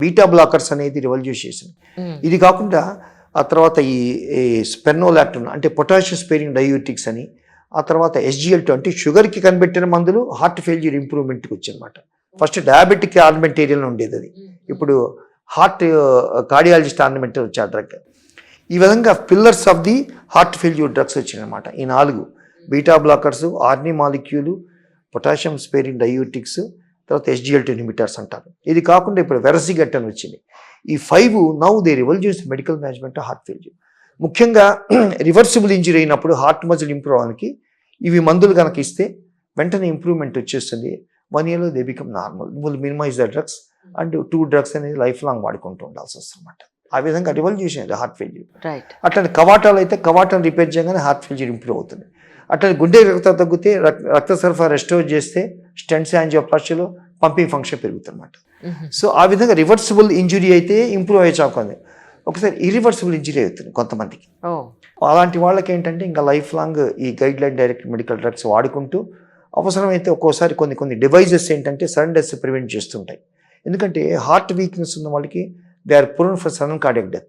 Beta blockers అనేది revolution. ఇది కాకుండా ఆ తర్వాత ఈ స్పెర్నోలాక్టోన్ అంటే పొటాషియం స్పేరింగ్ డయూటిక్స్ అని, ఆ తర్వాత SGLT అంటే షుగర్కి కనిపెట్టిన మందులు హార్ట్ ఫెయిల్యూర్ ఇంప్రూవ్మెంట్కి వచ్చాయన్నమాట. ఫస్ట్ డయాబెటిక్ ఆర్నమెంటేరియల్ ఉండేది అది, ఇప్పుడు హార్ట్ కార్డియాలజిస్ట్ ఆర్నమెంటల్ వచ్చే డ్రగ్. ఈ విధంగా pillars of the heart failure drugs వచ్చినాయన్నమాట. ఈ 4 beta blockers, ARNI molecule, potassium sparing diuretics, తర్వాత SGLT ఇన్హిబిటర్స్ అంటారు. ఇది కాకుండా ఇప్పుడు వెరసిగట్ అని వచ్చింది. ఈ 5 now they revolution medical management heart failure. ముఖ్యంగా రివర్సిబుల్ ఇంజరీ అయినప్పుడు హార్ట్ మజిల్ ఇంప్రూవ్ అవడానికి ఇవి మందులు కనుక ఇస్తే వెంటనే ఇంప్రూవ్మెంట్ వచ్చేస్తుంది. 1 yearలో they become normal. Will minimize the drugs and 2 drugs అనేది లైఫ్ లాంగ్ వాడుకుంటూ ఉండాల్సి వస్తుందన్నమాట. ఆ విధంగా రివల్యూషన్ అది హార్ట్ ఫెయిల్యూర్. అట్లా కవాటాలు అయితే కవాటాలు రిపేర్ చేయగానే హార్ట్ ఫెయిల్యూర్ ఇంప్రూవ్ అవుతుంది. అట్లా గుండె రక్తం తగ్గితే రక్త సరఫరా రెస్టోర్ చేస్తే స్టెంట్స్ యాంజియోప్లాస్టీలో పంపింగ్ ఫంక్షన్ పెరుగుతుంది అన్నమాట. సో ఆ విధంగా రివర్సిబుల్ ఇంజురీ అయితే ఇంప్రూవ్ అయ్యే చాకు ఉంది. ఒకసారి ఇరివర్సిబుల్ ఇంజురీ అవుతుంది కొంతమందికి. అలాంటి వాళ్ళకి ఏంటంటే ఇంకా లైఫ్ లాంగ్ ఈ guide line direct medical drugs వాడుకుంటూ అవసరమైతే ఒక్కోసారి కొన్ని డివైజెస్ ఏంటంటే సడన్ డెత్స్ ప్రివెంట్ చేస్తుంటాయి. ఎందుకంటే హార్ట్ వీక్నెస్ ఉన్న వాళ్ళకి they are prone for sudden cardiac death.